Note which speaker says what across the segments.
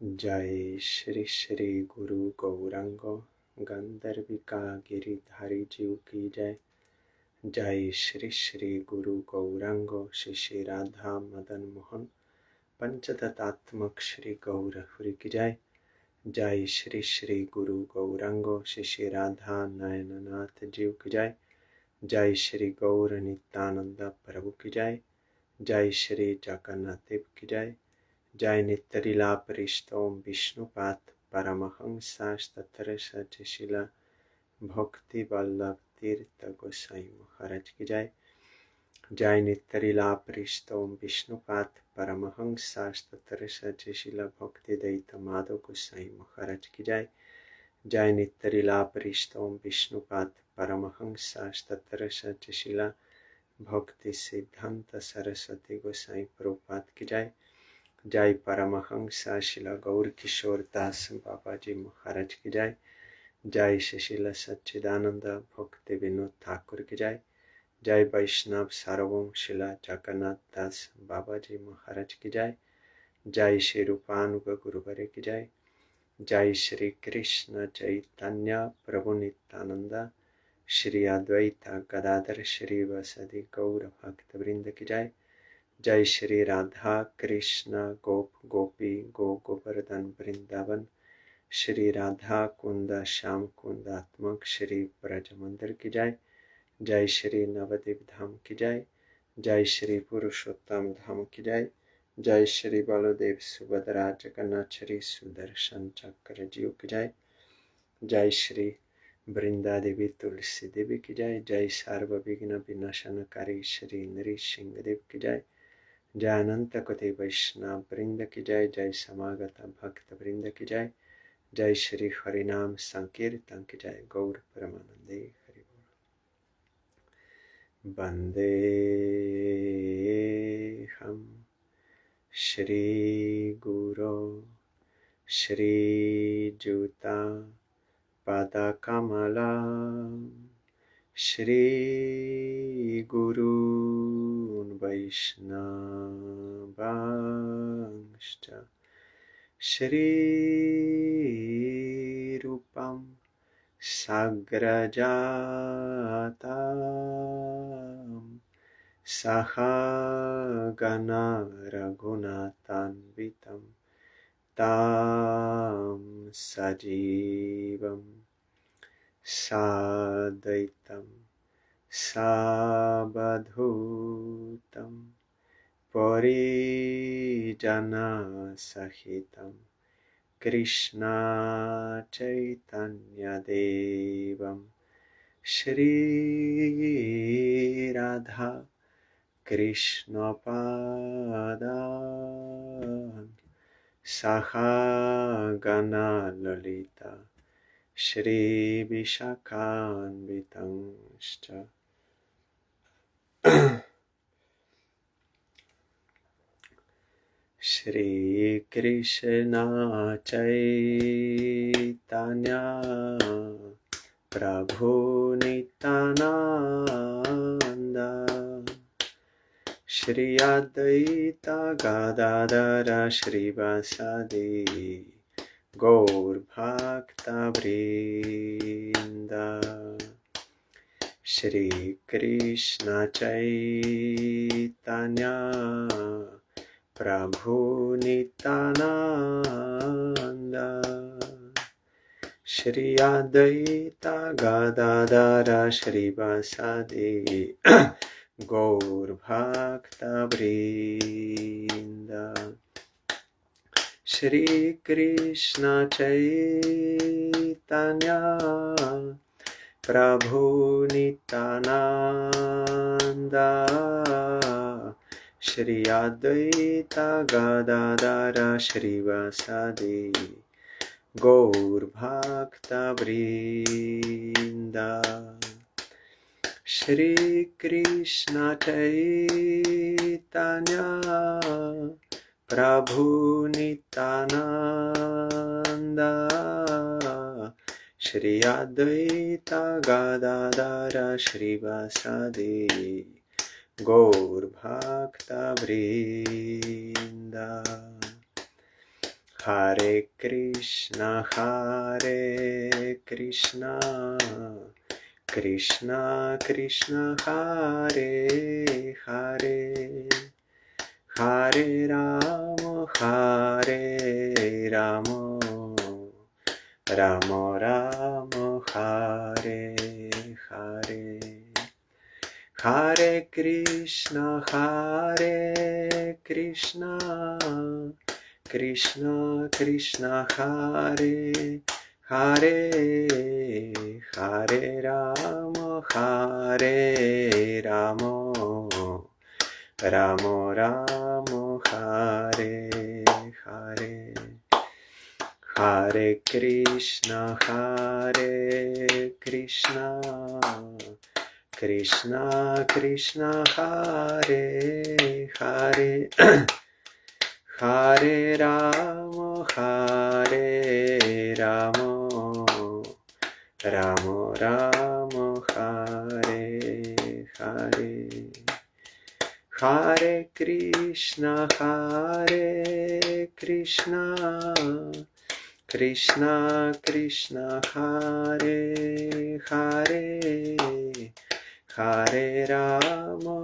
Speaker 1: जय श्री श्री गुरु गौरांग गंधर्विका गिरिधारी जीव की जय। जय श्री श्री गुरु गौरांग श्री श्री राधा मदन मोहन पंचतत्वात्मक श्री गौर हरि की जय। जय श्री श्री गुरु गौरांग श्री श्री राधा नयननाथ जीव की जय। जय श्री गौर नित्यानंद प्रभु की जय। जय श्री जगन्नाथ देव की जय। जय नित्यलीला परिष्टोम विष्णुपाद परमहंस तत्र सचिशिला भक्ति वल्लभ तीर्थ गोसाई महाराज की जय। जय नित्यलीला परिष्टोम विष्णुपाद परमहंस तत्र सचिशिला भक्ति दैत माधव गोसाई महाराज की जय। जय नित्यलीला परिष्टोम विष्णुपाद परमहंस तत्र सचिशिला भक्ति सिद्धांत सरस्वती गोसाई प्रभुपाद की जय। जय परमहंस शिला गौर किशोर दास बाबा जी महाराज की जय। जय शिशिला सच्चिदानंद भक्ति विनोद ठाकुर की जय। जय वैष्णव सार्वभौम शिला जगन्नाथ दास बाबा जी महाराज की जय। जय श्री रूपानुग गुरुवरे की जय। जय श्री कृष्ण चैतन्य प्रभु नित्यानंद श्री अद्वैत गदाधर श्री वसदि गौर भक्त वृंद की जय। जय श्री राधा कृष्ण गोप गोपी गो गोवर्धन वृंदावन श्री राधा कुंद श्याम कुंदात्मक श्री ब्रज मंदिर की जय। जय श्री नवद्वीप धाम की जय। जय श्री पुरुषोत्तम धाम की जय। जय श्री बलदेव सुभद्रा जगन्नाथ श्री सुदर्शन चक्र जीव की जय। जय श्री वृंदा देवी तुलसी देवी की जय। जय सर्वविघ्न विनाशनकारी श्री नृसिंह देव की जय। जय अनंत कोटि वैष्णव वृंद की जय। जय समागत भक्त वृंद की जय। जय श्री हरिनाम संकीर्तन की जय। गौर परमानंदे हरि बोल। वंदे हम श्री गुरो श्री जुता पदकमला श्री गुरून् वैष्णवांश्च श्री रूपं सग्रजातं सहगना रघुनाथान्वितं तं सजीवं साद्वैतं सावधूतं परिजनसहितं कृष्ण चैतन्यदेवं श्रीराधा कृष्णपादान् सहगना ललिता श्रीविशाखान्वितंश्च। श्री कृष्ण चैतन्य प्रभु नित्यानंद श्री अद्वैत गदाधर श्रीवासदि गौर भक्त वृंद। श्री कृष्ण चैतन्य प्रभु नित्यानंद श्री अद्वैत गदाधर श्रीवासदि गौर भक्त वृंद। श्री कृष्ण चैतन्य प्रभु नित्यानंद श्री अद्वैत गदाधर श्रीवासदि गौर भक्त वृंद। श्री कृष्ण चैतन्य प्रभु नित्यानंद श्री अद्वैत गदाधर श्रीवासदि गौर भक्त वृंद। Hare Krishna, Krishna Krishna, Hare Hare, Hare Rama, Rama Rama, Hare Hare. Hare Krishna, Krishna Krishna, Hare Hare, Hare Rama, Rama Rama, Hare Hare. Hare Krishna, Krishna Krishna, Hare Hare, Hare Rama, Rama Rama, Hare Hare. Hare Krishna, Krishna Krishna, Hare Hare, Hare Rama,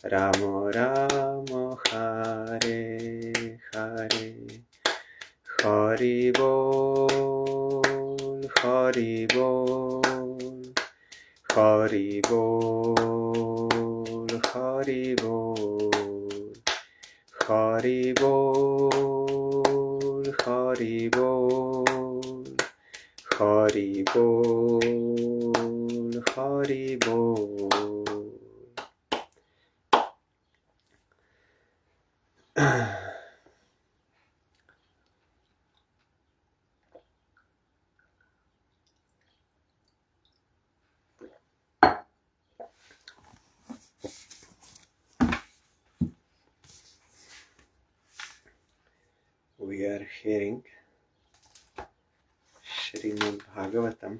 Speaker 1: Rama Rama, Hare Hare. Hari Bol, Hari Bol, Hari Bol, Hari Bol, Hari Bol, Hari Bol, Hari Bol, Hari Bol. We are hearing SRIMAD BHAGAVATAM,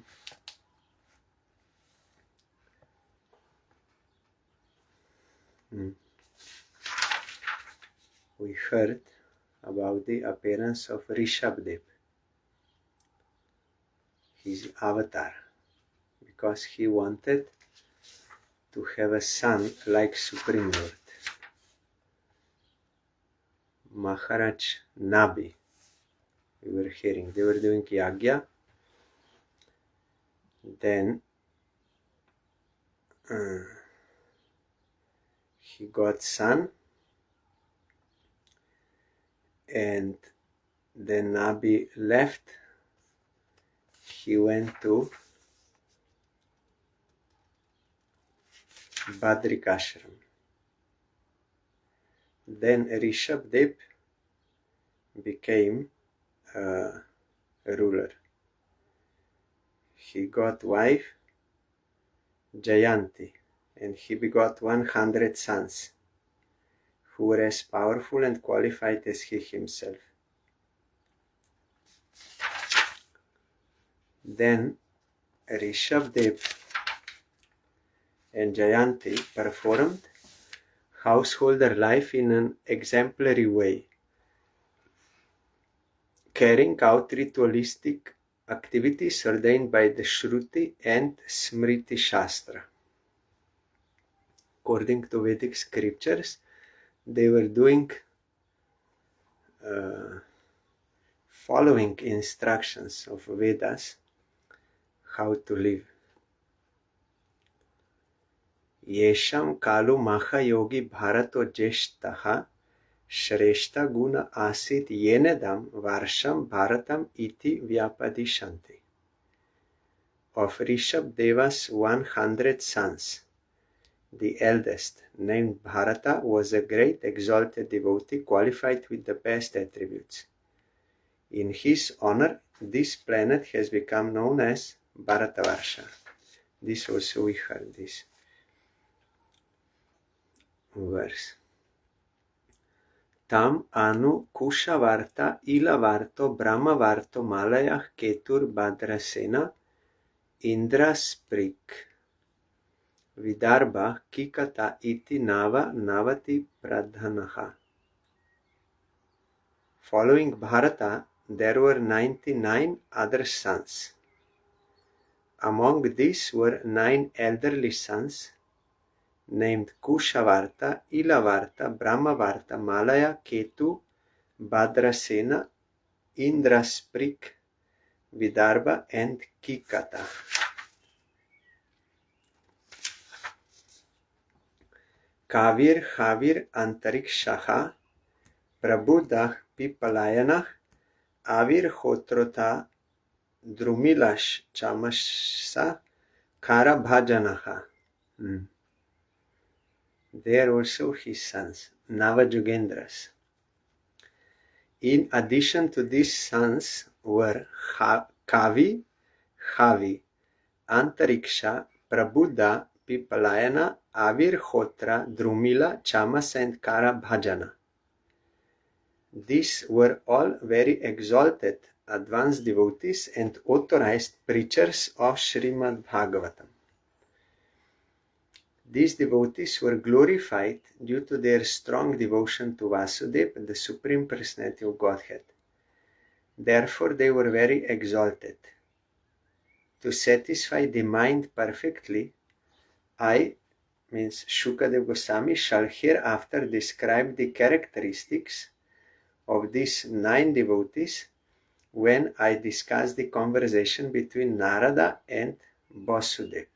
Speaker 1: we heard about the appearance of Rishabdev, his avatar, because he wanted to have a son like Supreme Lord. Maharaj Nabi, we were hearing, they were doing yagya, then he got son, and then Nabi left, he went to Badrikashram. Then Rishabdev became a ruler. He got wife Jayanti, and he begot 100 sons who were as powerful and qualified as he himself. Then Rishabdev and Jayanti performed householder life in an exemplary way, carrying out ritualistic activities ordained by the Shruti and Smriti Shastra. According to Vedic scriptures, they were doing following instructions of Vedas how to live. Yesham kalu maha yogi bharato jeshtaha Shreshta guna asit yenedam varsham bharatam iti vyapadishanti. Of Rishabdeva's 100 sons, the eldest, named Bharata, was a great exalted devotee qualified with the best attributes. In his honor, this planet has become known as Bharatavarsha. This also we heard this verse. Tam anu Kushavarta Ilavarto Brahmavarto Malayah Ketur Badrasena Indra Sprik. Vidarbha Kikata iti navati pradhanaha. Following Bharata, there were 99 other sons. Among these were 9 elderly sons named Kushavarta, Ilavarta, Brahmavarta, Malaya, Ketu, Bhadrasena, Indrasprik, Vidarbha and Kikata. Kavir, Havir, Antarikshaha, Prabhudah, Pipalayana, Avir, Hotrota, Drumilash, Chamasa, Kara Bhajanaha. They are also his sons, Navajugendras. In addition to these sons were Kavi, Havi, Antariksha, Prabhuda, Pipalayana, Avir Hotra, Drumila, Chamas and Kara Bhajana. These were all very exalted, advanced devotees and authorized preachers of SRIMAD BHAGAVATAM. These devotees were glorified due to their strong devotion to Vasudeva, the Supreme Personality of Godhead. Therefore, they were very exalted. To satisfy the mind perfectly, Shukadeva Goswami, shall hereafter describe the characteristics of these 9 devotees when I discuss the conversation between Narada and Vasudeva.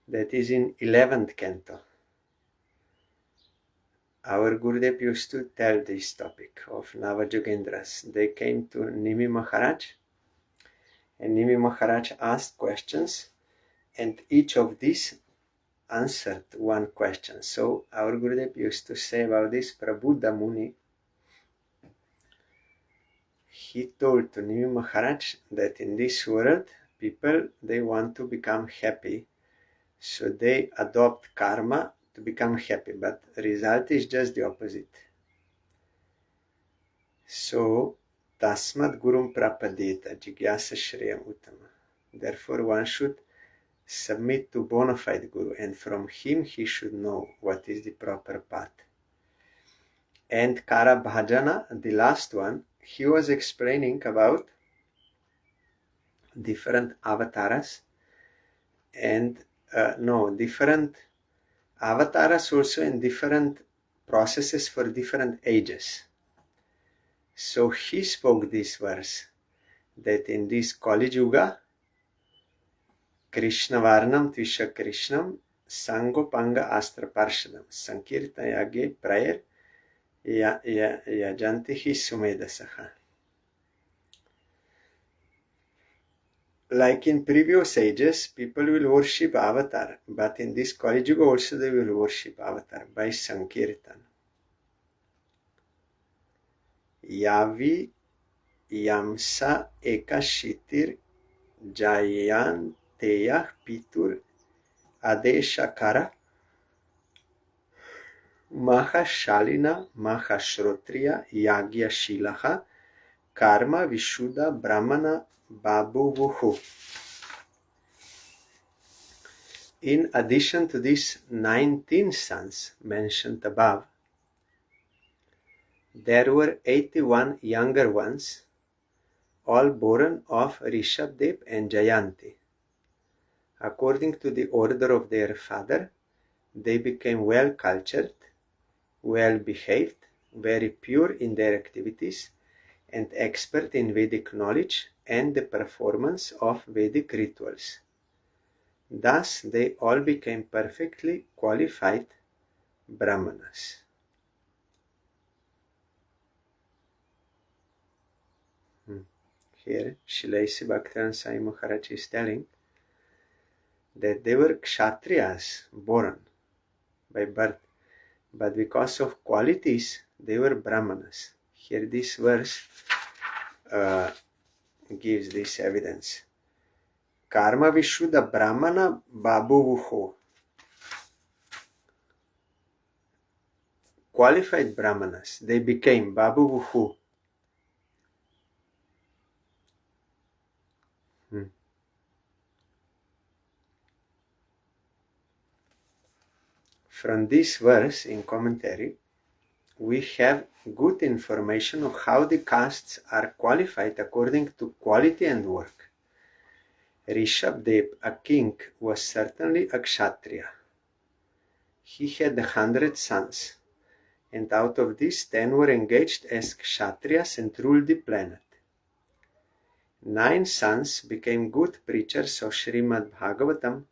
Speaker 1: That is in 11th canto. Our Gurudev used to tell this topic of Navajugendras. They came to Nimi Maharaj, and Nimi Maharaj asked questions, and each of these answered one question. So our Gurudev used to say about this Prabhuda Muni. He told to Nimi Maharaj that in this world, people, they want to become happy, so they adopt karma to become happy, but the result is just the opposite. So, tasmat gurum prapadeta, jigyasa shreyam uttama. Therefore, one should submit to bona fide guru, and from him he should know what is the proper path. And Kara Bhajana, the last one, he was explaining about different avatars and different avatars also in different processes for different ages. So he spoke this verse that in this Kali Yuga, Krishna Varnam Tvisha Krishnam Sangopanga Astra Parshadam Sankirta Yage Prayer Yajantihi Sumedasaha. Like in previous ages, people will worship Avatar, but in this Kali Yuga also they will worship Avatar by Sankirtan. Yavi Yamsa Ekashitir Jayanteyah Pitur Adeshakara Mahashalina Mahashrotriya Yagya Shilaha Karma Vishuddha Brahmana Babuvuhu. In addition to these 19 sons mentioned above, there were 81 younger ones, all born of Rishabdev and Jayanti. According to the order of their father, they became well cultured, well behaved, very pure in their activities, and expert in Vedic knowledge and the performance of Vedic rituals. Thus, they all became perfectly qualified Brahmanas. Here, Srila Bhaktivinoda Swami Maharaj is telling that they were Kshatriyas born by birth, but because of qualities, they were Brahmanas. Here, this verse gives this evidence. Karma Vishuddha Brahmana Babuvuho. Qualified Brahmanas, they became Babuvuhu. from this verse in commentary, we have good information of how the castes are qualified according to quality and work. Rishabdev, a king, was certainly a Kshatriya. He had 100 sons, and out of these 10 were engaged as Kshatriyas and ruled the planet. 9 sons became good preachers of SRIMAD BHAGAVATAM,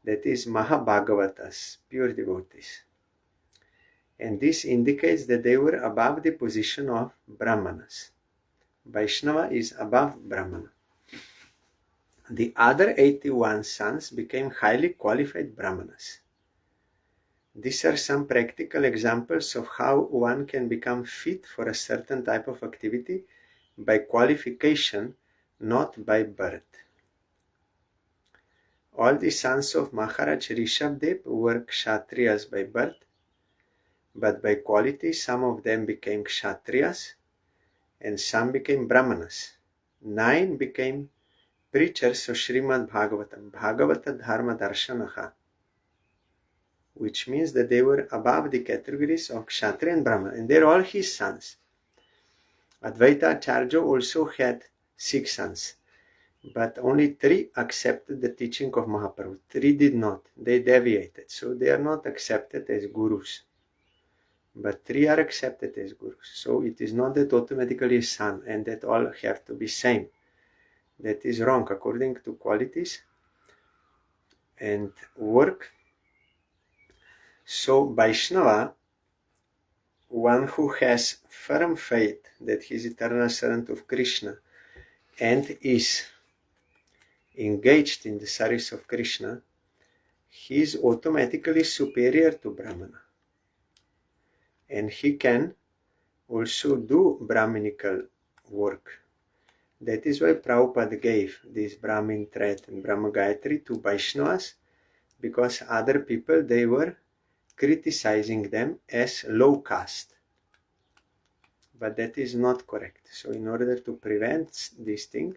Speaker 1: that is Mahabhagavatas, pure devotees. And this indicates that they were above the position of Brahmanas. Vaishnava is above Brahmana. The other 81 sons became highly qualified Brahmanas. These are some practical examples of how one can become fit for a certain type of activity by qualification, not by birth. All the sons of Maharaj Rishabdev were Kshatriyas by birth, but by quality some of them became Kshatriyas and some became Brahmanas. 9 became preachers of Srimad Bhagavatam, Bhagavata Dharma Darshanaha, which means that they were above the categories of Kshatriya and Brahmana, and they're all his sons. Advaita Acharya also had 6 sons, but only 3 accepted the teaching of Mahaprabhu. 3 did not. They deviated, so they are not accepted as gurus. But 3 are accepted as gurus. So it is not that automatically a son and that all have to be same. That is wrong according to qualities and work. So Vaishnava, one who has firm faith that he is eternal servant of Krishna and is engaged in the service of Krishna, he is automatically superior to Brahmana. And he can also do Brahminical work. That is why Prabhupada gave this Brahmin thread and Brahma Gayatri to Vaishnavas, because other people, they were criticizing them as low caste. But that is not correct. So in order to prevent this thing,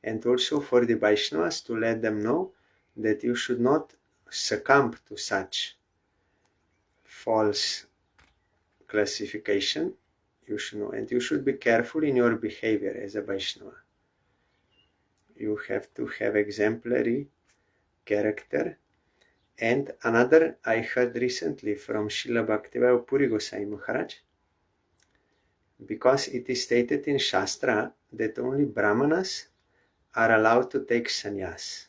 Speaker 1: and also for the Vaishnavas to let them know that you should not succumb to such false classification, you should know, and you should be careful in your behavior as a Vaishnava. You have to have exemplary character. And another I heard recently from Srila Bhaktivinoda Puri Gosai Maharaj, because it is stated in Shastra that only Brahmanas are allowed to take sannyas.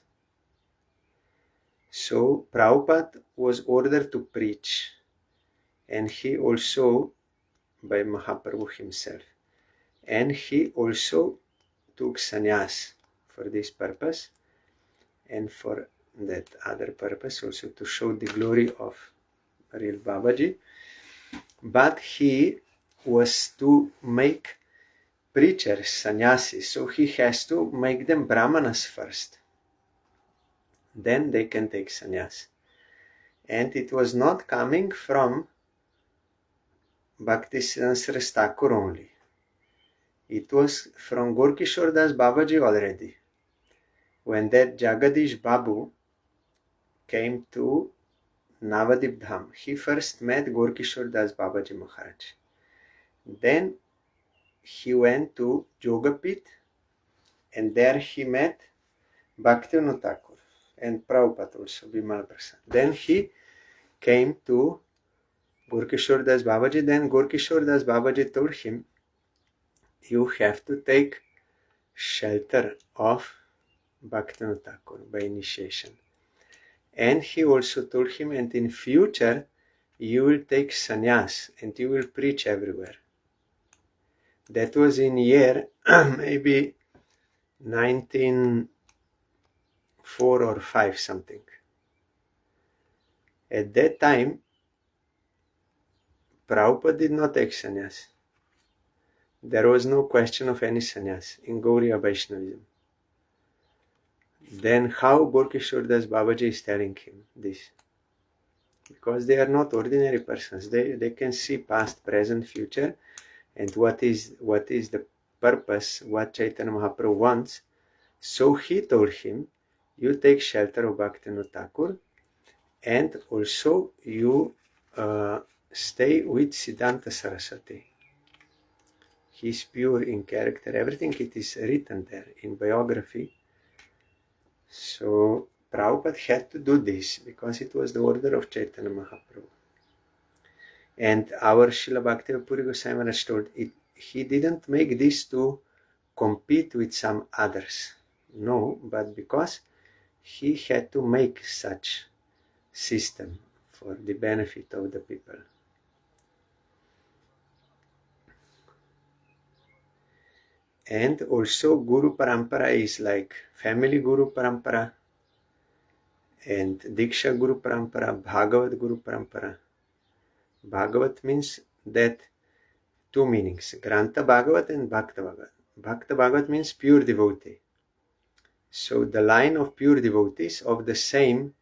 Speaker 1: So Prabhupada was ordered to preach, and he also, by Mahaprabhu himself, and he also took sannyas for this purpose, and for that other purpose also to show the glory of real Babaji. But he was to make preachers, sannyasis, so he has to make them Brahmanas first. Then they can take sannyas. And it was not coming from Bhaktisiddhanta Thakur only. It was from Gorkishore Das Babaji already. When that Jagadish Babu came to Navadip Dham, he first met Gorkishore Das Babaji Maharaj. Then he went to Jogapit, and there he met Bhaktivinoda Thakur and Prabhupada also, Bimal Prasad. Then he came to Gorkishore Das Babaji. Then Gorkishore Das Babaji told him, you have to take shelter of Bhaktivinoda Thakur by initiation. And he also told him, and in future you will take sannyas and you will preach everywhere. That was in year maybe 1904 or 5 something. At that time, Prabhupada did not take sannyas. There was no question of any sannyas in Gauriya Vaishnavism. Then how Gorkishore Das Babaji is telling him this? Because they are not ordinary persons. They can see past, present, future, and what is the purpose, what Chaitanya Mahaprabhu wants. So he told him, you take shelter of Bhaktivinoda Thakur And also you stay with Siddhanta Saraswati. He's pure in character. Everything it is written there in biography. So Prabhupada had to do this because it was the order of Chaitanya Mahaprabhu. And our Srila Bhaktivinoda Puri Goswami Maharaj told it, he didn't make this to compete with some others. No, but because he had to make such system for the benefit of the people. And also Guru Parampara is like family Guru Parampara and Diksha Guru Parampara, Bhagavat Guru Parampara. Bhagavat means that two meanings, Granta Bhagavat and Bhakta Bhagavat. Bhakta Bhagavat means pure devotee. So the line of pure devotees of the same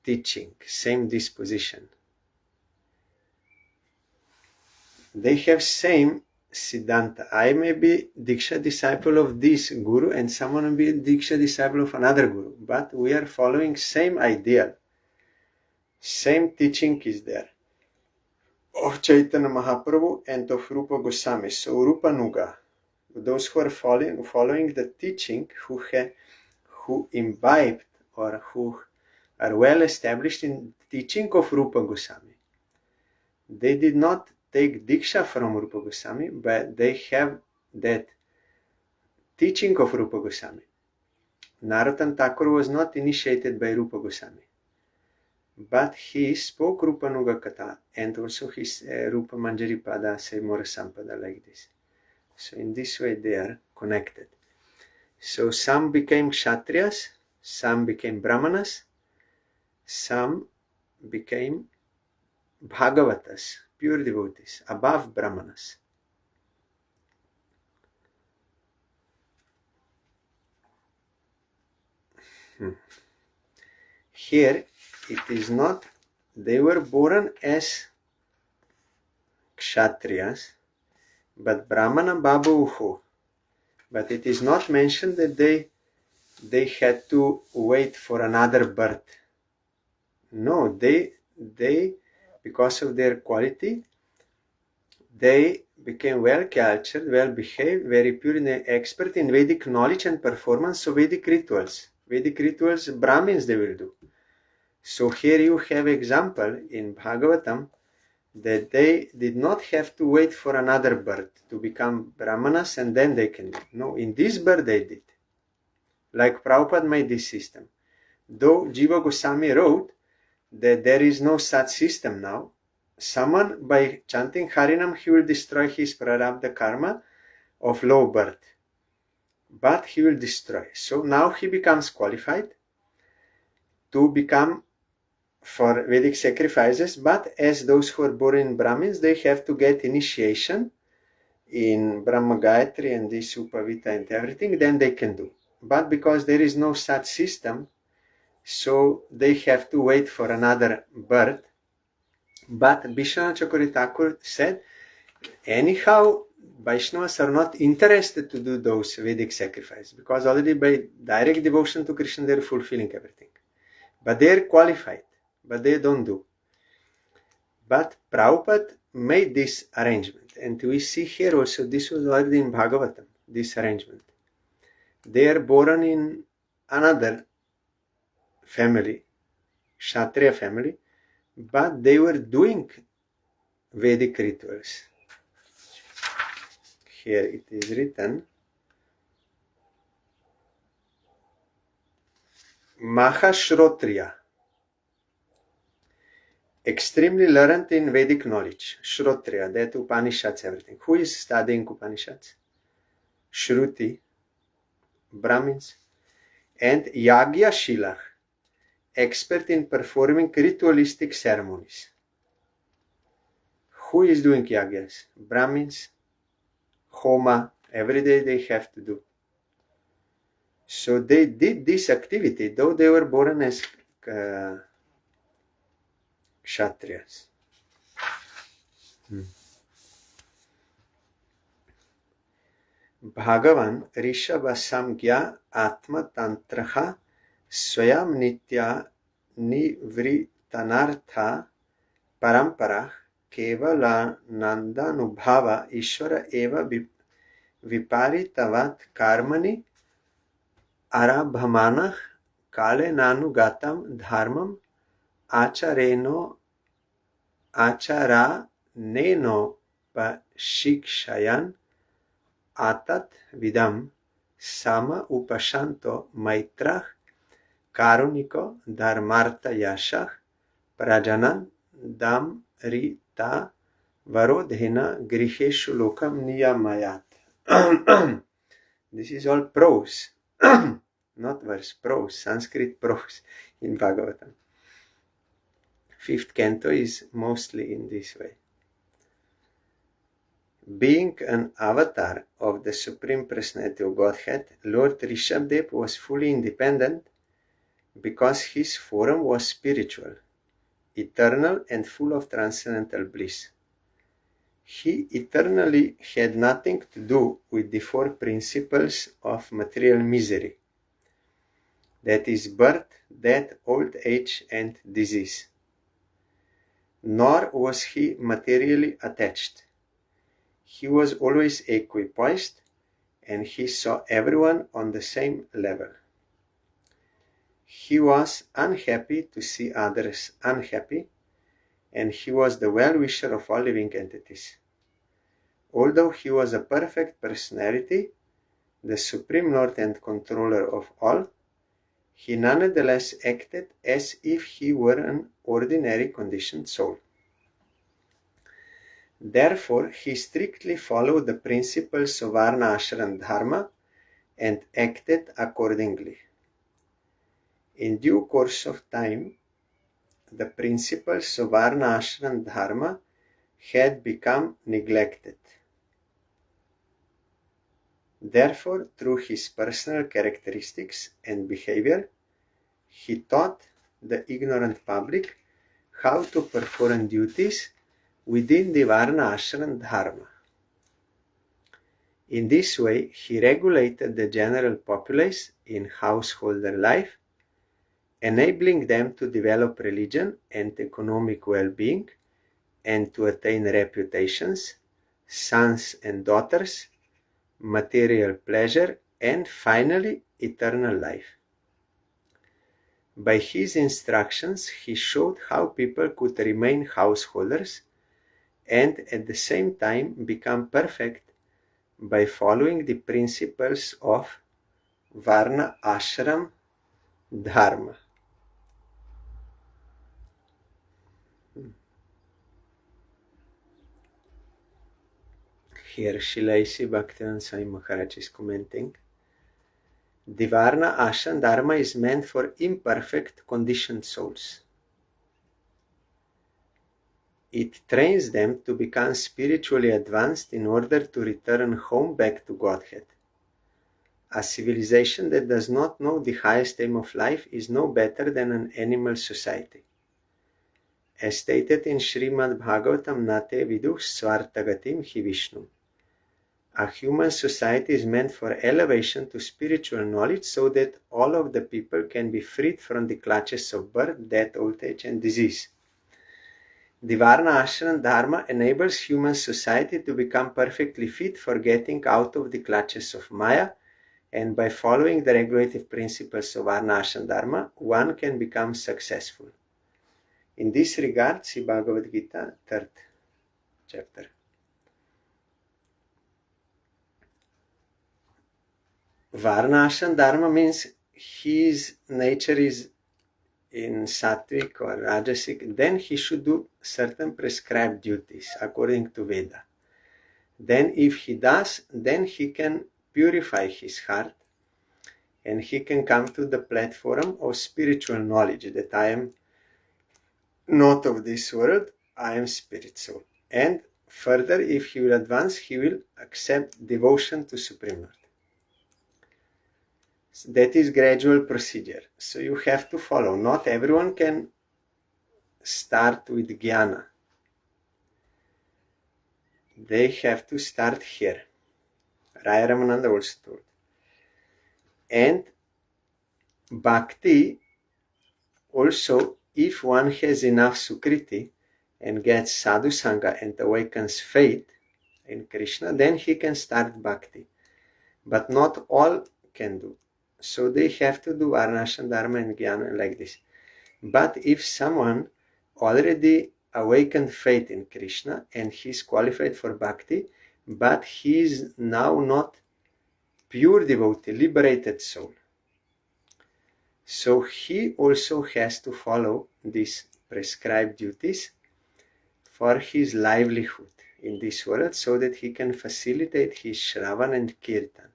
Speaker 1: teaching, same disposition. They have same Siddhanta. I may be Diksha disciple of this Guru and someone will be Diksha disciple of another Guru. But we are following same ideal. Same teaching is there. Of Chaitanya Mahaprabhu and of Rupa Goswami. So Rupa Nuga. Those who are following the teaching, who imbibed or who are well established in teaching of Rupa Goswami. They did not take Diksha from Rupa Goswami, but they have that teaching of Rupa Goswami. Narottam Thakur was not initiated by Rupa Goswami, but he spoke Rupa Nuga Katha and also his Rupa Manjari Pada, Semora Sampada, like this. So in this way they are connected. So some became Kshatriyas, some became Brahmanas, some became Bhagavatas, pure devotees, above Brahmanas. Here it is not, they were born as Kshatriyas, but Brahmana Babu. But it is not mentioned that they had to wait for another birth. No, they because of their quality, they became well cultured, well behaved, very pure and expert in Vedic knowledge and performance of Vedic rituals. Vedic rituals, Brahmins they will do. So here you have example in Bhagavatam that they did not have to wait for another birth to become Brahmanas and then they can do. No, in this birth they did. Like Prabhupada made this system. Though Jiva Goswami wrote that there is no such system now, someone by chanting Harinam, he will destroy his prarabdha karma of low birth. But he will destroy. So now he becomes qualified to become for Vedic sacrifices, but as those who are born in Brahmins, they have to get initiation in Brahma Gayatri and this Upavita and everything, then they can do. But because there is no such system, so they have to wait for another birth. But Vishwanath Chakravarti Thakur said, anyhow, Vaishnavas are not interested to do those Vedic sacrifices because already by direct devotion to Krishna they are fulfilling everything. But they are qualified, but they don't do. But Prabhupada made this arrangement, and we see here also this was already in Bhagavatam, this arrangement. They are born in another family, Kshatriya family, but they were doing Vedic rituals. Here it is written, Mahashrotriya, extremely learned in Vedic knowledge. Shrotriya, that Upanishads, everything. Who is studying Upanishads? Shruti, Brahmins. And Yagya Shilach, expert in performing ritualistic ceremonies. Who is doing yagyas? Brahmins. Homa, every day they have to do. So they did this activity, though they were born as Kshatriyas. Bhagavan Rishabha Samgya Atma Tantraha Swayam Nitya nivritanartha parampara kevala nandanubhava ishvara eva viparitavat karmani arabhamanah kale nanugatam dharmam achareno acharaneno pashikshayan atat vidam sama upashanto maitrah karuniko dharmarta yashah prajanan damrita varodhena griheshu lokam niyamayat. This is all prose, not verse, prose, Sanskrit prose in Bhagavatam. Fifth canto is mostly in this way. Being an avatar of the Supreme Personality of Godhead, Lord Rishabdev was fully independent because his form was spiritual, eternal and full of transcendental bliss. He eternally had nothing to do with the four principles of material misery, that is birth, death, old age and disease. Nor was he materially attached. He was always equipoised and he saw everyone on the same level. He was unhappy to see others unhappy, and he was the well-wisher of all living entities. Although he was a perfect personality, the Supreme Lord and Controller of all, he nonetheless acted as if he were an ordinary conditioned soul. Therefore, he strictly followed the principles of Varna, Ashram, Dharma and acted accordingly. In due course of time, the principles of Varna, Ashram, Dharma had become neglected. Therefore, through his personal characteristics and behavior, he taught the ignorant public how to perform duties within the Varna, Ashram, Dharma. In this way, he regulated the general populace in householder life, enabling them to develop religion and economic well-being and to attain reputations, sons and daughters, material pleasure, and finally, eternal life. By his instructions, he showed how people could remain householders and at the same time become perfect by following the principles of Varna, Ashram, Dharma. Here Srila A.C. Bhaktivedanta Swami Maharaj is commenting. The Varna, Ashram, Dharma is meant for imperfect conditioned souls. It trains them to become spiritually advanced in order to return home back to Godhead. A civilization that does not know the highest aim of life is no better than an animal society. As stated in SRIMAD BHAGAVATAM Nate Viduh Svartagatim Hi Vishnu. A human society is meant for elevation to spiritual knowledge so that all of the people can be freed from the clutches of birth, death, old age and disease. The Varna, Ashram, Dharma enables human society to become perfectly fit for getting out of the clutches of Maya, and by following the regulative principles of Varna, Ashram, Dharma, one can become successful. In this regard, see Bhagavad Gita, 3rd chapter. Varna, Ashram, Dharma means his nature is in sattvic or rajasic, then he should do certain prescribed duties according to Veda. Then if he does, then he can purify his heart and he can come to the platform of spiritual knowledge that I am not of this world, I am spirit soul. And further, if he will advance, he will accept devotion to Supreme Lord. That is gradual procedure. So you have to follow. Not everyone can start with jnana. They have to start here. Raya Ramananda also told. And bhakti also, if one has enough sukriti and gets sadhu sangha and awakens faith in Krishna, then he can start bhakti. But not all can do. So they have to do varnashram dharma and jnana like this. But if someone already awakened faith in Krishna and he is qualified for bhakti, but he is now not pure devotee, liberated soul, so he also has to follow these prescribed duties for his livelihood in this world, so that he can facilitate his Shravan and Kirtan.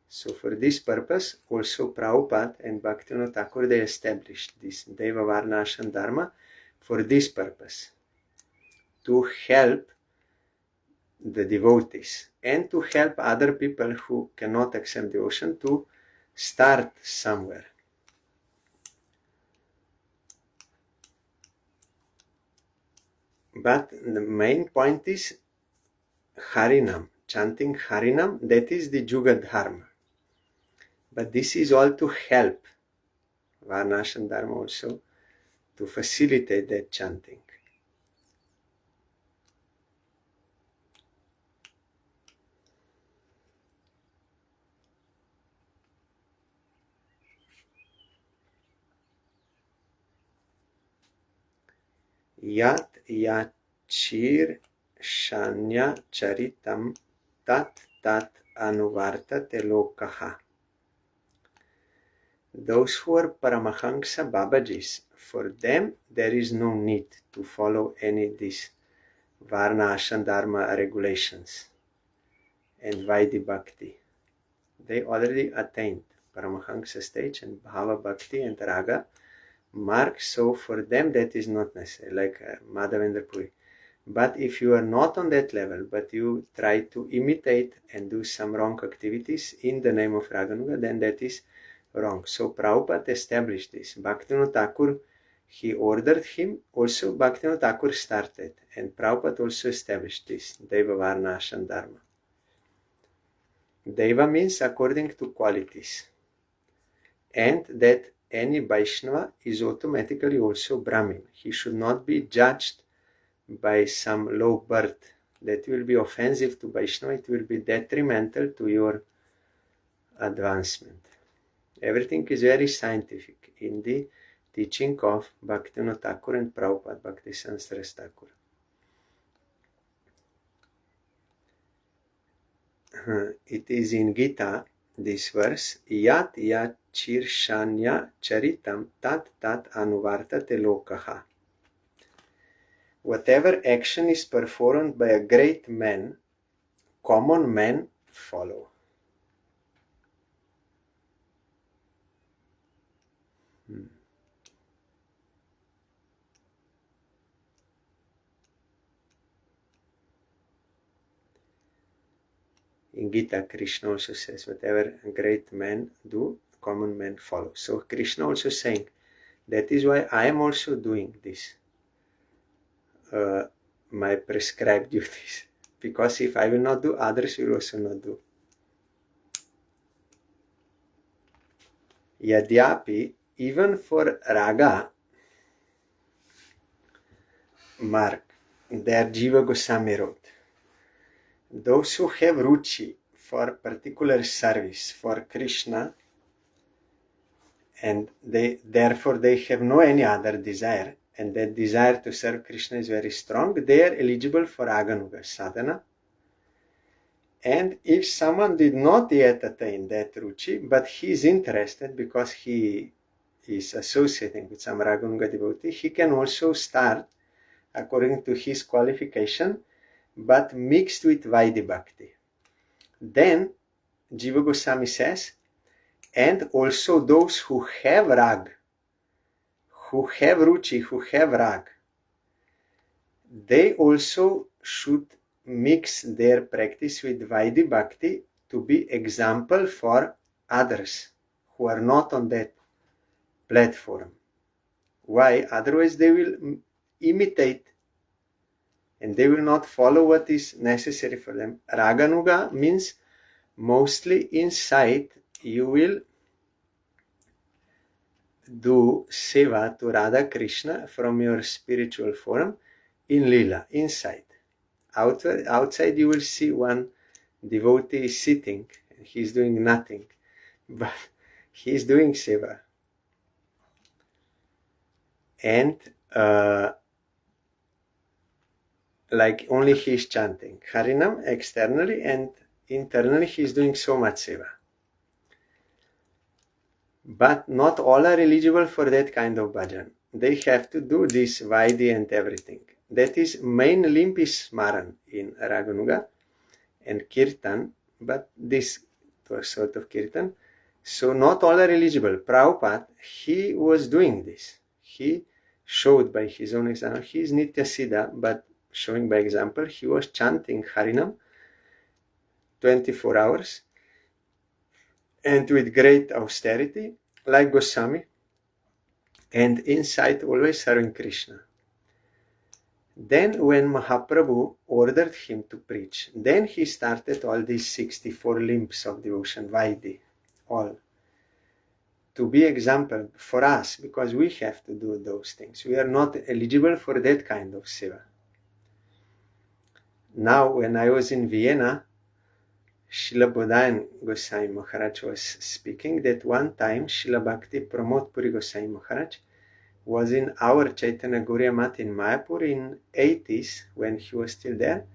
Speaker 1: So for this purpose, also Prabhupada and Bhaktivinoda Thakur, they established this Deva Varnashram Dharma for this purpose, to help the devotees and to help other people who cannot accept devotion to start somewhere. But the main point is Harinam, chanting Harinam, that is the Juga Dharma. But this is all to help Varnashram Dharma also, to facilitate that chanting. Yat yachir shanya charitam tat tat anuvartate lokaha. Those who are Paramahansa Babajis, for them there is no need to follow any of these Varna Ashram Dharma regulations and Vaidhi Bhakti. They already attained Paramahansa stage and Bhava Bhakti and Raga mark, so for them that is not necessary, like Madhavendra Puri. But if you are not on that level, but you try to imitate and do some wrong activities in the name of Raganuga, then that is wrong. So Prabhupada established this. Bhaktivinoda Thakur, he ordered him, also Bhaktivinoda Thakur started, and Prabhupada also established this Deva Varna Ashram Dharma. Deva means according to qualities, and that any Vaishnava is automatically also Brahmin. He should not be judged by some low birth. That will be offensive to Vaishnava, it will be detrimental to your advancement. Everything is very scientific in the teaching of Bhaktivinoda Thakur and Prabhupada Bhaktisiddhanta Saraswati Thakur. It is in Gita, this verse, Yat yat chirshanya charitam tat tat anuvartate lokaha. Whatever action is performed by a great man, common men follow. In Gita, Krishna also says, whatever great men do, common men follow. So Krishna also saying, that is why I am also doing this, my prescribed duties. Because if I will not do, others will also not do. Yadyapi, even for Raga, Mark, there Jiva Goswami wrote, those who have ruchi for particular service for Krishna, and therefore they have no any other desire, and that desire to serve Krishna is very strong, they are eligible for Aganuga sadhana. And if someone did not yet attain that ruchi, but he is interested because he is associating with some Raganuga devotee, he can also start according to his qualification, but mixed with Vaidhi Bhakti. Then Jiva Goswami says, and also those who have rag, who have ruchi, who have rag, they also should mix their practice with Vaidhi Bhakti to be example for others who are not on that platform. Why? Otherwise they will imitate and they will not follow what is necessary for them. Raganuga means mostly inside you will do seva to Radha Krishna from your spiritual form in Lila, inside. Outside you will see one devotee sitting, and he's doing nothing, but he's doing seva. And like only he's chanting Harinam externally, and internally he's doing so much seva. But not all are eligible for that kind of bhajan. They have to do this Vaidhi and everything. That is main limp is Smaran in Raganuga and Kirtan, but this was sort of Kirtan. So not all are eligible. Prabhupada, he was doing this. He showed by his own example. He is Nitya Siddha, but showing by example, he was chanting Harinam 24 hours and with great austerity, like Goswami, and inside always serving Krishna. Then when Mahaprabhu ordered him to preach, then he started all these 64 limbs of devotion, Vaidhi, all, to be example for us, because we have to do those things. We are not eligible for that kind of seva. Now, when I was in Vienna, Srila Bodhayan Gosai Maharaj was speaking that one time Srila Bhakti Pramod Puri Gosai Maharaj was in our Chaitanya Gauriya Math in Mayapur in 80s when he was still there.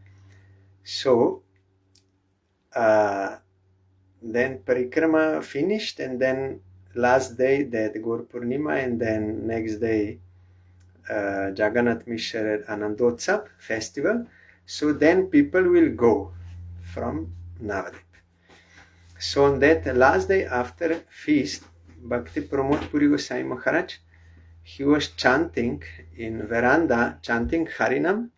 Speaker 1: So then Parikrama finished, and then last day that Gaur Purnima, and then next day Jagannath Mishra Anandotsav festival. So then people will go from Navadip. So on that last day after feast, Bhakti Pramod Puri Gosai Maharaj, he was chanting in veranda, chanting Harinam,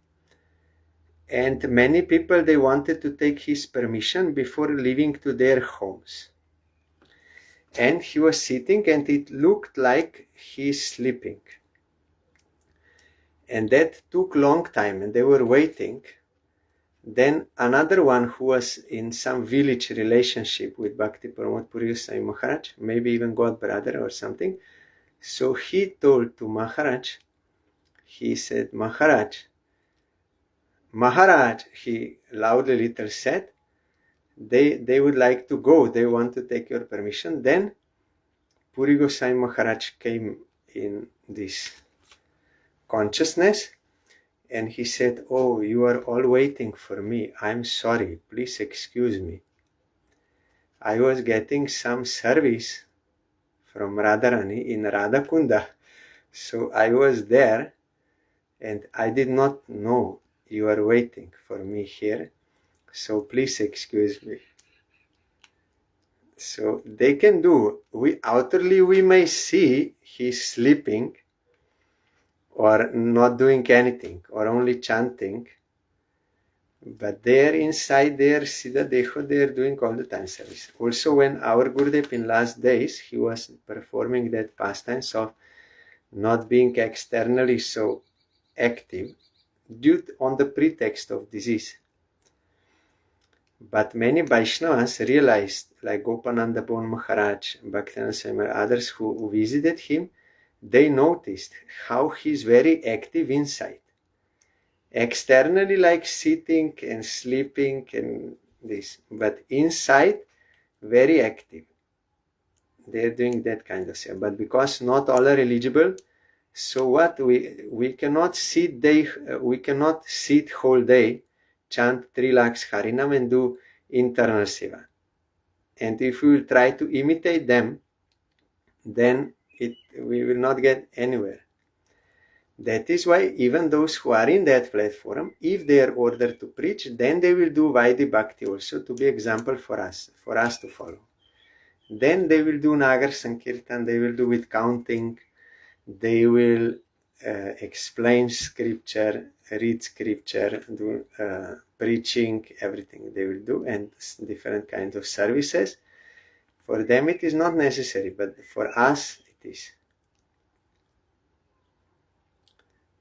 Speaker 1: and many people, they wanted to take his permission before leaving to their homes. And he was sitting, and it looked like he's sleeping. And that took long time, and they were waiting. Then another one who was in some village relationship with Bhakti Pramod Puri Gosai Maharaj, maybe even god brother or something. So he told to Maharaj, he said, Maharaj, he loudly little said, they would like to go, they want to take your permission. Then Puri Gosai Maharaj came in this consciousness, and he said, oh, you are all waiting for me. I'm sorry, please excuse me. I was getting some service from Radharani in Radhakunda. So I was there, and I did not know you are waiting for me here. So please excuse me. So they can do, outwardly we may see he's sleeping or not doing anything or only chanting, but there inside their Siddha Deho, they are doing all the time service. Also when our Gurudev in last days, he was performing that pastimes of not being externally so active due on the pretext of disease. But many Vaishnavas realized, like Gopananda Bon Maharaj, Bhaktivinoda Swami, others who visited him, they noticed how he's very active inside. Externally, like sitting and sleeping and this, but inside, very active. They're doing that kind of stuff. But because not all are eligible, so what? We cannot sit whole day, chant 3 lakhs Harinam and do internal seva. And if we will try to imitate them, then we will not get anywhere. That is why even those who are in that platform, if they are ordered to preach, then they will do Vaidhi Bhakti also to be example for us to follow. Then they will do Nagar Sankirtan, they will do with counting, they will explain scripture, read scripture, do preaching, everything they will do, and different kinds of services. For them it is not necessary, but for us it is.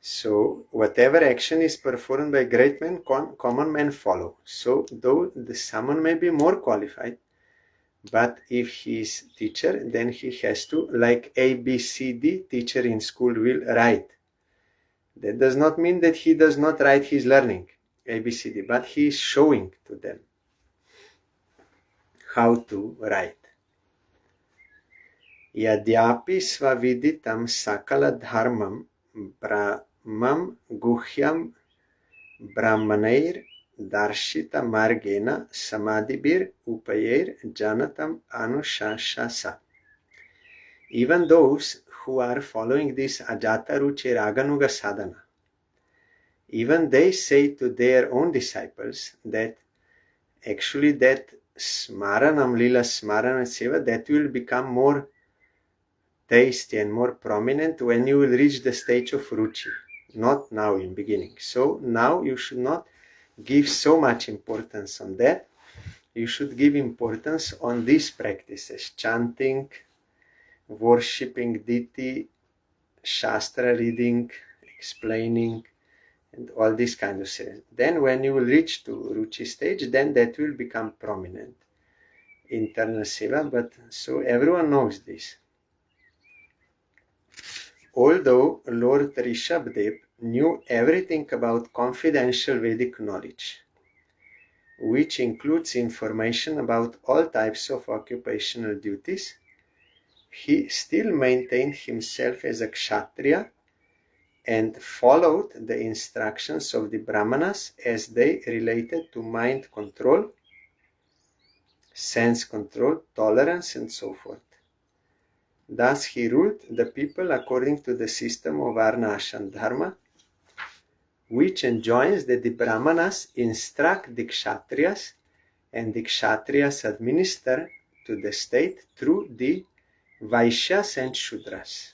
Speaker 1: So whatever action is performed by great men, common men follow. So though someone may be more qualified, But if he is teacher, then he has to, like A, B, C, D, teacher in school will write. That does not mean that he does not write his learning, A, B, C, D, but he is showing to them how to write. Yadyapi svaviditam sakala dharmam brahmam guhyam brahmanair darshita margena samadhibir upayer janatam anushashasa. Even those who are following this ajata ruchi raganuga sadhana, even they say to their own disciples that actually that smaranam lila smarana seva, that will become more tasty and more prominent when you will reach the stage of ruchi, not now in beginning. So now you should not give so much importance on that. You should give importance on these practices: chanting, worshipping deity, shastra reading, explaining, and all these kind of things. Then when you will reach to ruchi stage, then that will become prominent, internal seva. But so everyone knows this. Although Lord Rishabdev knew everything about confidential Vedic knowledge, which includes information about all types of occupational duties, he still maintained himself as a kshatriya and followed the instructions of the brahmanas as they related to mind control, sense control, tolerance, and so forth. Thus he ruled the people according to the system of Varna Ashram Dharma, which enjoins that the brahmanas instruct the kshatriyas and the kshatriyas administer to the state through the vaishyas and shudras.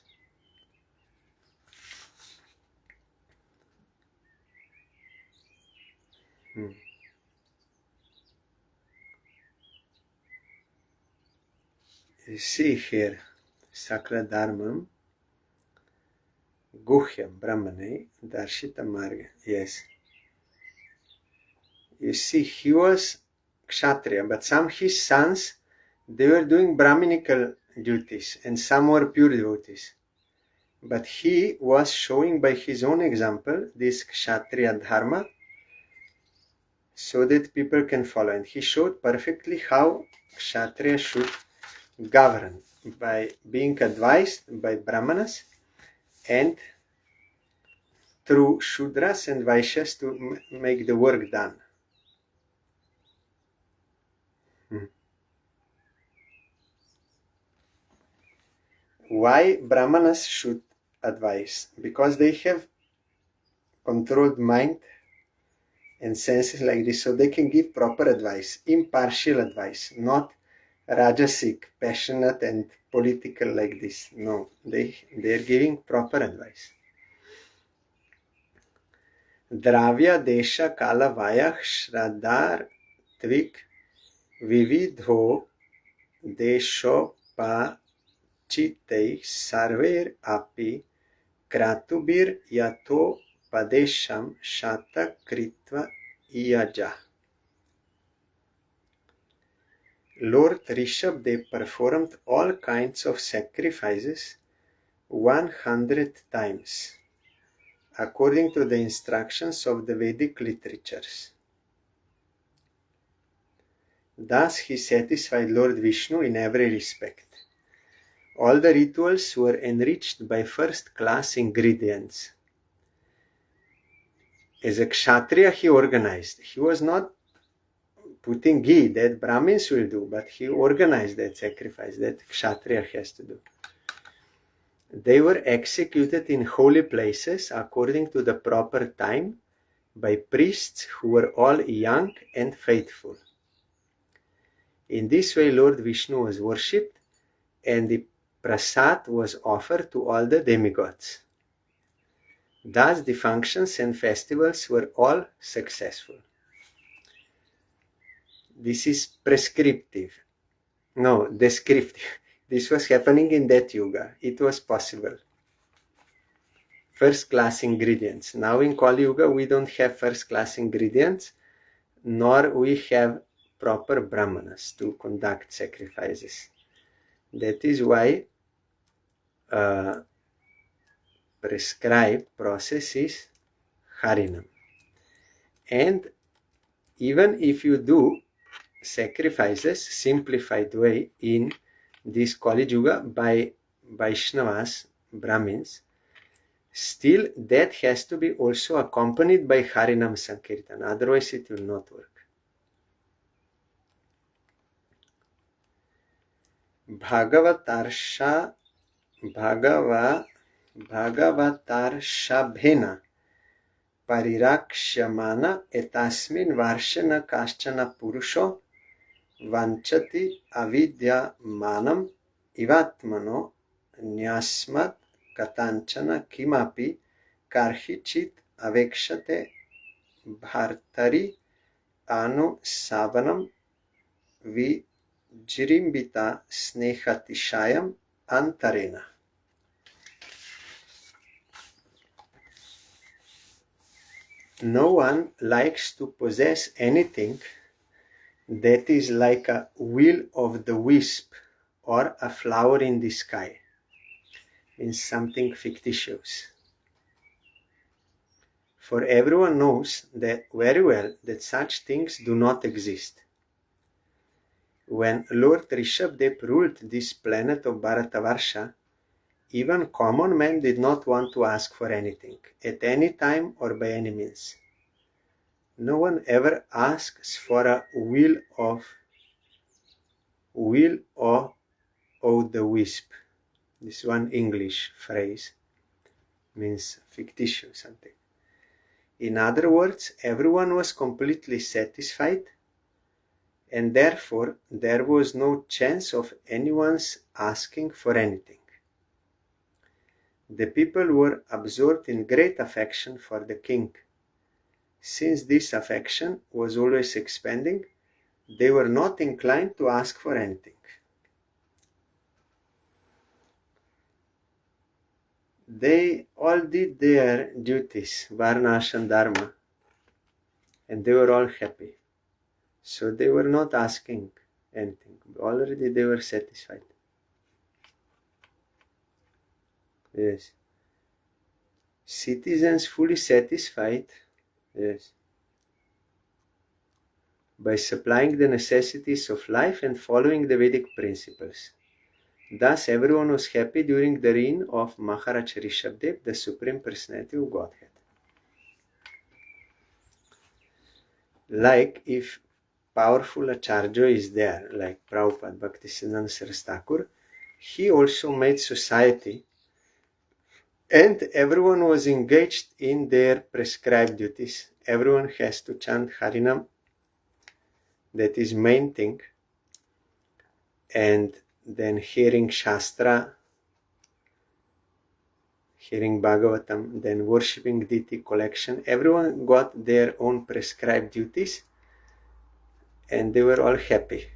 Speaker 1: You see here, Sakla Dharmam, Guhyam Brahmane, Darshita Marga. Yes. You see, he was Kshatriya, but some his sons, they were doing Brahminical duties, and some were pure devotees. But he was showing by his own example this Kshatriya Dharma so that people can follow. And he showed perfectly how Kshatriya should govern, by being advised by Brahmanas and through Shudras and Vaishyas to make the work done. Why Brahmanas should advise? Because they have controlled mind and senses like this, so they can give proper advice, impartial advice, not rajasic, passionate and political like this. No, they are giving proper advice. Dravya desha kala vayah shradar tvik vividho desho pa chitei sarver api kratubir yato padesham shata kritva iyaja. Lord Rishabdev performed all kinds of sacrifices 100 times, according to the instructions of the Vedic literatures. Thus he satisfied Lord Vishnu in every respect. All the rituals were enriched by first-class ingredients. As a kshatriya he organized. He was not putting ghee, that Brahmins will do, but he organized that sacrifice that kshatriya has to do. They were executed in holy places according to the proper time by priests who were all young and faithful. In this way Lord Vishnu was worshipped and the prasad was offered to all the demigods. Thus the functions and festivals were all successful. This is prescriptive. No, descriptive. This was happening in that yuga. It was possible. First class ingredients. Now in Kali Yuga we don't have first class ingredients, nor we have proper brahmanas to conduct sacrifices. That is why prescribed process is harinam. And even if you do sacrifices simplified way in this Kali Yuga by Vaishnavas, Brahmins, still that has to be also accompanied by Harinam Sankirtan, otherwise it will not work. Bhagavatarshabhena parirakshymana etasmin varshena kaschana purusho vanchati avidya manam ivatmano nyasmat katanchana kimapi karhichit avekshate bhartari anu savanam vijrimbita snehatishayam antarena. No one likes to possess anything that is like a will of the wisp or a flower in the sky. Means something fictitious. For everyone knows that very well that such things do not exist. When Lord Rishabdev ruled this planet of Bharatavarsha, even common men did not want to ask for anything, at any time or by any means. No one ever asks for a will of the wisp. This one English phrase means fictitious something. In other words, everyone was completely satisfied, and therefore there was no chance of anyone's asking for anything. The people were absorbed in great affection for the king. Since this affection was always expanding, they were not inclined to ask for anything. They all did their duties, Varna, Ashram, Dharma, and they were all happy. So they were not asking anything. Already they were satisfied. Yes. Citizens fully satisfied, yes, by supplying the necessities of life and following the Vedic principles. Thus everyone was happy during the reign of Maharaj Rishabdev, the Supreme Personality of Godhead. Like if powerful Acharya is there, like Prabhupada Bhaktisiddhanta Saraswati Thakur, he also made society and everyone was engaged in their prescribed duties. Everyone has to chant Harinam, that is main thing, and then hearing Shastra, hearing Bhagavatam, then worshipping deity collection. Everyone got their own prescribed duties and they were all happy.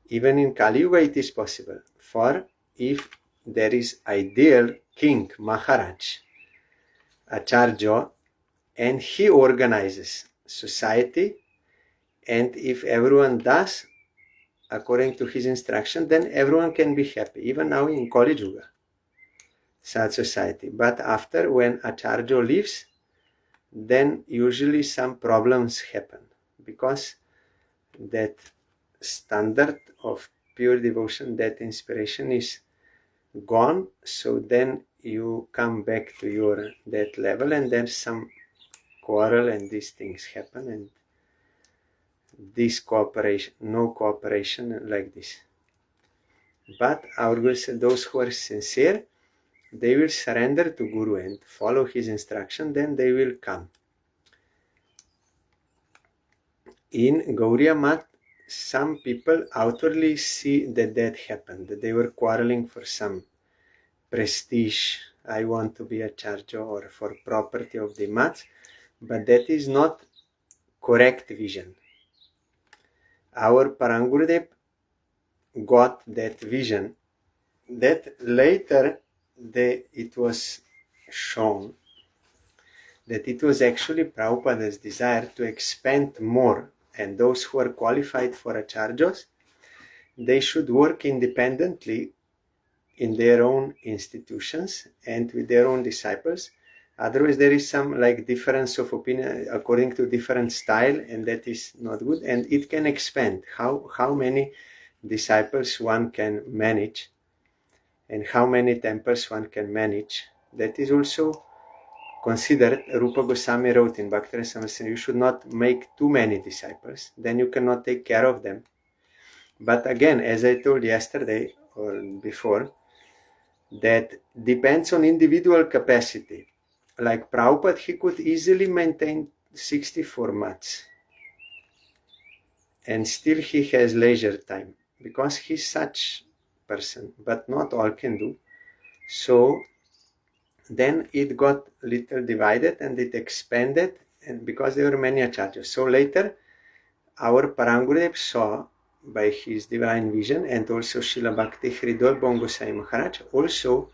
Speaker 1: Even in Kali Yuga it is possible. For if there is ideal king, Maharaj, Acharya, and he organizes society, and if everyone does according to his instruction, then everyone can be happy, even now in Kali Yuga, such society. But after, when Acharya leaves, then usually some problems happen, because that standard of pure devotion, that inspiration is gone. So then you come back to that level, and then some quarrel and these things happen, and this cooperation, no cooperation like this. But our Guru said, those who are sincere, they will surrender to Guru and follow his instruction, then they will come. In Gauriya Mat, some people outwardly see that happened, that they were quarreling for some prestige, I want to be Acharya, or for property of the mats, but that is not correct vision. Our Parangurudev got that vision, that later it was shown that it was actually Prabhupada's desire to expand more, and those who are qualified for acharyas, they should work independently in their own institutions and with their own disciples. Otherwise, there is some like difference of opinion according to different style, and that is not good. And it can expand how many disciples one can manage and how many temples one can manage. That is also considered. Rupa Goswami wrote in Bhakti-rasa, you should not make too many disciples, then you cannot take care of them. But again, as I told yesterday or before, that depends on individual capacity. Like Prabhupada, he could easily maintain 64 mats and still he has leisure time because he's such person, but not all can do. So then it got little divided and it expanded, and because there were many acharyas. So later our Parangurudev saw by his divine vision, and also Srila Bhakti Hridol Bongosai Maharaj. Also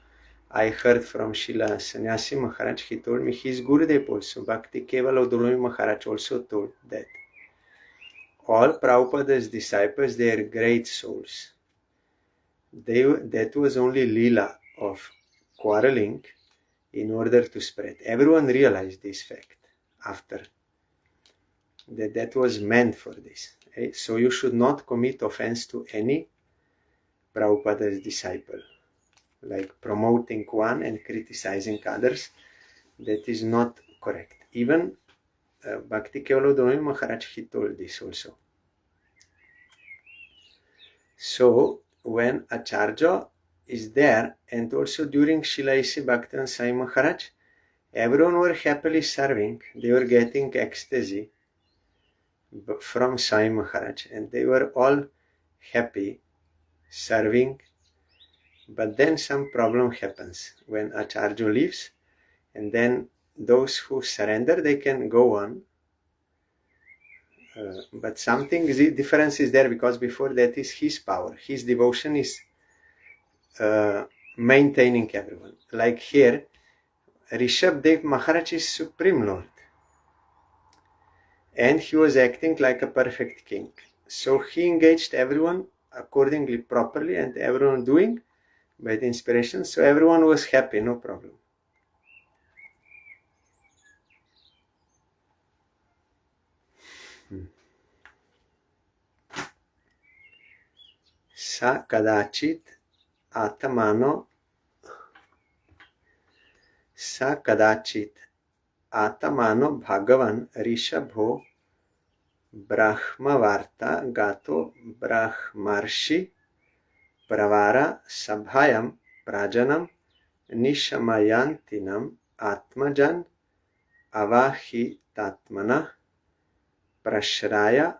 Speaker 1: I heard from Srila Sannyasi Maharaj, he told me his Gurudev also, Bhakti Kevalodolami Maharaj also told that all Prabhupada's disciples, they are great souls. That was only lila of quarreling in order to spread. Everyone realized this fact after, that was meant for this. Okay? So you should not commit offense to any Prabhupada's disciple, like promoting one and criticizing others. That is not correct. Even Bhakti Kevalodolami Maharaj, he told this also. So when Acharya is there, and also during Srila A.C. Bhaktivedanta Swami Maharaj, everyone were happily serving. They were getting ecstasy from Swami Maharaj, and they were all happy serving. But then some problem happens when Acharya leaves, and then those who surrender, they can go on. But something, the difference is there, because before that is his power, his devotion is maintaining everyone. Like here, Rishabdev Maharaj is Supreme Lord, and he was acting like a perfect king. So he engaged everyone accordingly, properly, and everyone doing by the inspiration. So everyone was happy, no problem. Sa kadachit atamano bhagavan rishabho brahmavarta gato brahmarshi pravara sabhayam prajanam nishamayantinam atmajan avahitatmana prashraya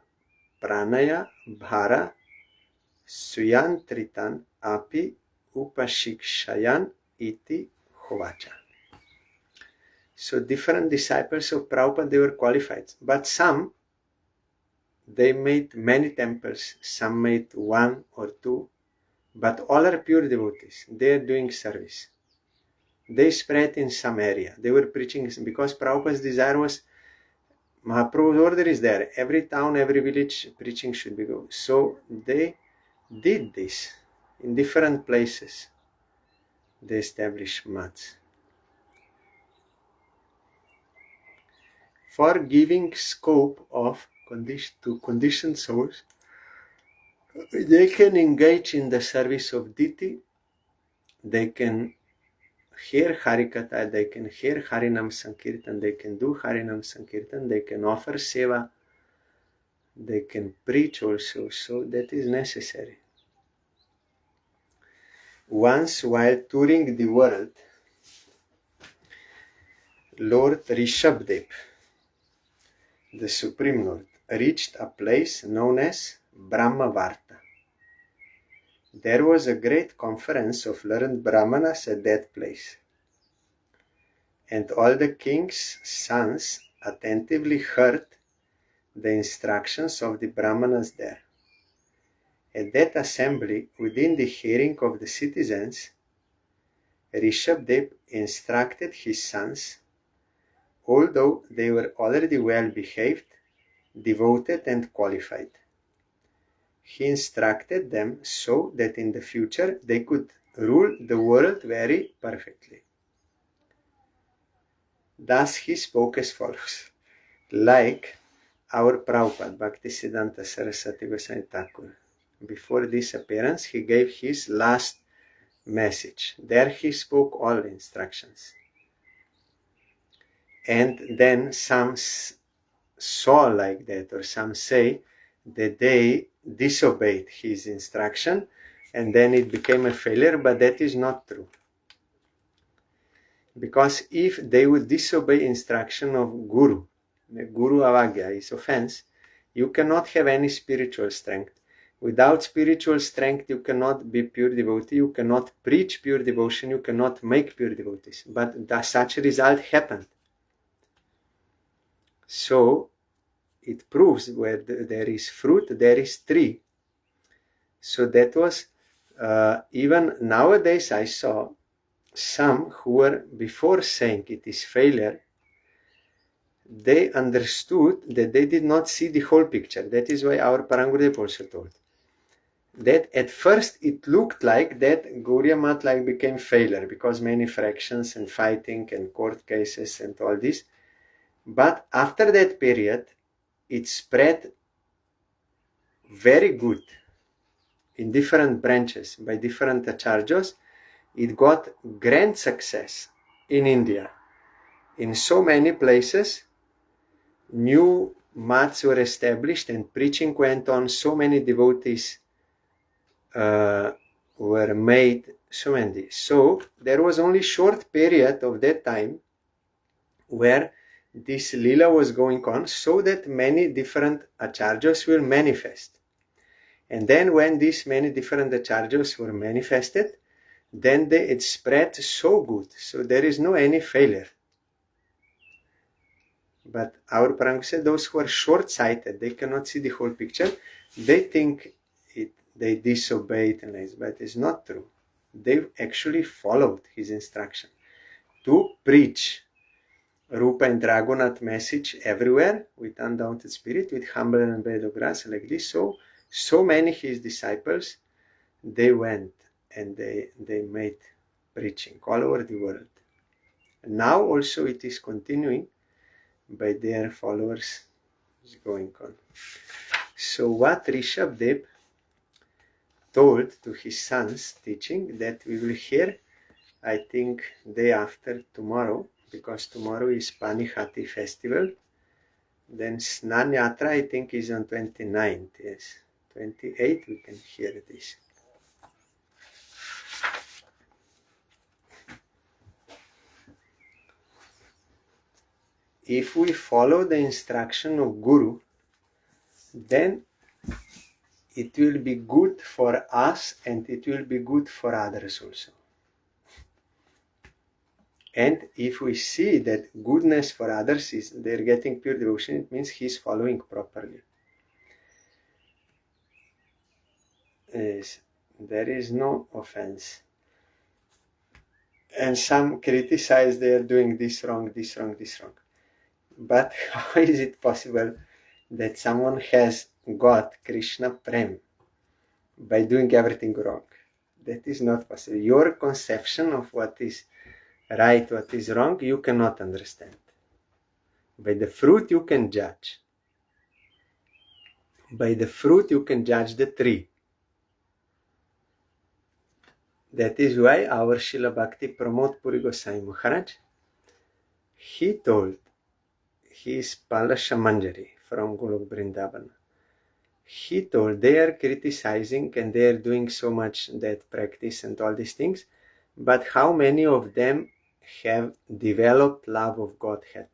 Speaker 1: pranaya bhara suyantritan api upashikshayan iti hovacha. So different disciples of Prabhupada, they were qualified, but some, they made many temples, some made one or two, but all are pure devotees. They are doing service. They spread in some area. They were preaching, because Prabhupada's desire was, Mahaprabhu's order is there, every town, every village, preaching should be go. So they did this in different places. They established mats. For giving scope of to conditioned souls, they can engage in the service of deity, they can hear Harikatha, they can hear Harinam Sankirtan, they can do Harinam Sankirtan, they can offer seva, they can preach also, so that is necessary. Once while touring the world, Lord Rishabdev, the Supreme Lord, reached a place known as Brahmavarta. There was a great conference of learned Brahmanas at that place, and all the king's sons attentively heard the instructions of the Brahmanas there. At that assembly, within the hearing of the citizens, Rishabdev instructed his sons, although they were already well behaved, devoted and qualified. He instructed them so that in the future they could rule the world very perfectly. Thus he spoke as follows. Like our Prabhupada, Bhaktisiddhanta Saraswati Goswami Thakur, before this appearance, he gave his last message. There he spoke all instructions. And then some saw like that, or some say that they disobeyed his instruction and then it became a failure, but that is not true. Because if they would disobey instruction of Guru, the Guru Avagya is offense, you cannot have any spiritual strength. Without spiritual strength, you cannot be pure devotee, you cannot preach pure devotion, you cannot make pure devotees. But such a result happened. So, it proves where there is fruit, there is tree. So that was, even nowadays I saw some who were before saying it is failure, they understood that they did not see the whole picture. That is why our Parangurudev also told that at first it looked like that Gauriya Mat like became failure because many fractions and fighting and court cases and all this. But after that period, it spread very good in different branches by different acharyas. It got grand success in India. In so many places, new mats were established and preaching went on. So many devotees were made, so many. So there was only short period of that time where this lila was going on, so that many different acharyas will manifest. And then when these many different acharyas were manifested, then it spread so good. So there is no any failure. But our Parangu said those who are short-sighted, they cannot see the whole picture, they think they disobeyed, but it's not true. They actually followed his instruction to preach Rupa and Raghunath message everywhere with undaunted spirit, with humble and blade of grass like this. So many his disciples, they went and they made preaching all over the world. And now also it is continuing by their followers, is going on. So what Rishabdev told to his sons teaching, that we will hear, I think, day after tomorrow, because tomorrow is Panihati festival. Then Snan Yatra, I think, is on 29th, yes. 28th we can hear this. If we follow the instruction of Guru, then it will be good for us and it will be good for others also. And if we see that goodness for others is they're getting pure devotion, it means he's following properly. Yes, there is no offense. And some criticize they are doing this wrong, this wrong, this wrong. But how is it possible that someone has got Krishna Prem by doing everything wrong? That is not possible. Your conception of what is right, what is wrong, you cannot understand. By the fruit you can judge. By the fruit you can judge the tree. That is why our Srila Bhakti Pramod Puri Goswami Maharaj, he told his Palasha Manjari from Golok Vrindavan, he told they are criticizing and they are doing so much that practice and all these things, but how many of them have developed love of Godhead?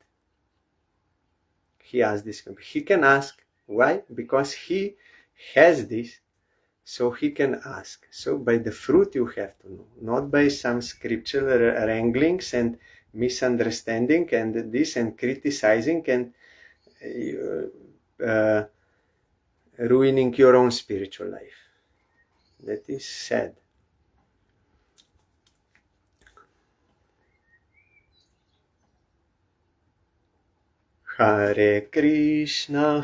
Speaker 1: He asked this. He can ask. Why? Because he has this, so he can ask. So by the fruit you have to know, not by some scriptural wranglings and misunderstanding and this and criticizing and ruining your own spiritual life. That is sad. Hare Krishna,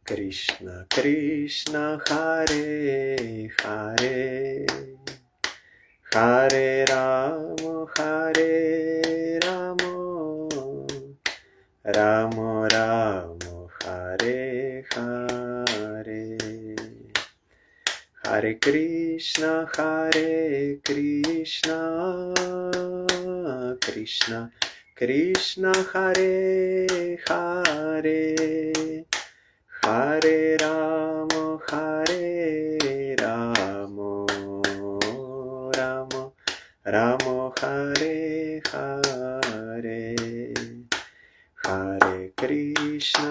Speaker 1: Krishna Krishna, Hare Hare, Hare Rama, Rama Rama, Hare Hare. Hare Krishna, Krishna Krishna, Hare Hare, Hare Rama, Rama Rama, Hare Hare. Hare Krishna,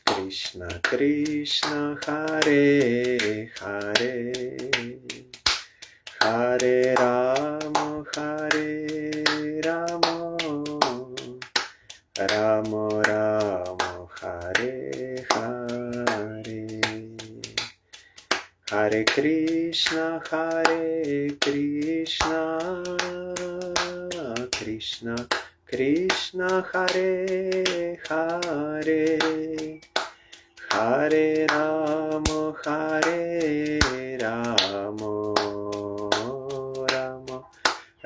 Speaker 1: Krishna Krishna, Hare Hare, Hare Rama, Rama Rama, Hare Hare. Hare Krishna, Krishna Krishna, Hare Hare, Hare Rama,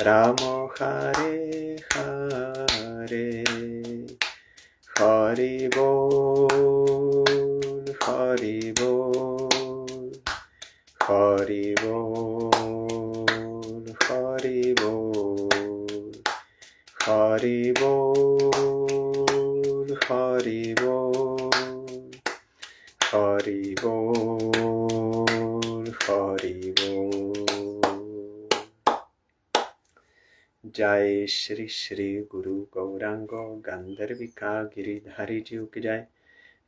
Speaker 1: Rama Hare Hare. Hari Bol, Hari Bol, Hari Bol, Hari Bol, Hari Bol, Hari Bol, Hari Bol, Hari Bol. Jai Shri Shri Guru Gaurango Gandharvika Giridhari Ji ki Jai.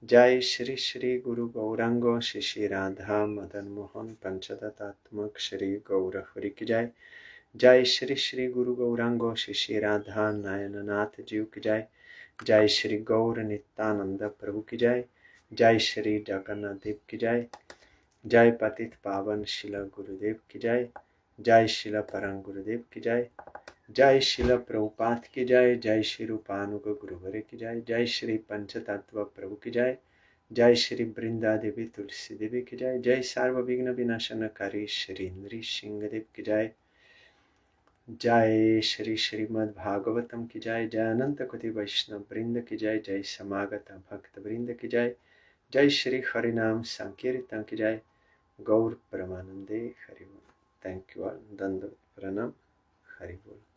Speaker 1: Jai Shri Shri Guru Gaurango Shri Radha Madan Mohan Panchadatatmak Shri Gaura Hari ki Jai. Jai Shri Shri Guru Gaurango Shri Radha Nayananath Ji ki Jai. Jai Shri Gaur Nityananda Prabhu ki Jai. Jai Shri Jagannath Dev ki Jai. Jai Patit Pavan Shila Gurudev ki Jai. Jai Shila Parang Gurudev ki Jai. जय शिला प्रभुपाद की जय. जय श्री रूपानुग गुरुवरे की जय. जय श्री पंचतत्व प्रभु की जय. जय श्री वृंदा देवी तुलसी देवी की जय. जय सर्वविघ्न विनाशनकारी श्री नृसिंहदेव की जय. जय श्री श्रीमद् भागवतम की जय. जय अनंत कोटि वैष्णव वृंद की जय. जय समागत भक्त वृंद की जय. जय श्री हरिनाम संकीर्तन की जय. गौर परमानंदे हरि बोल. Thank you all. दंडवत प्रणाम. हरि बोल.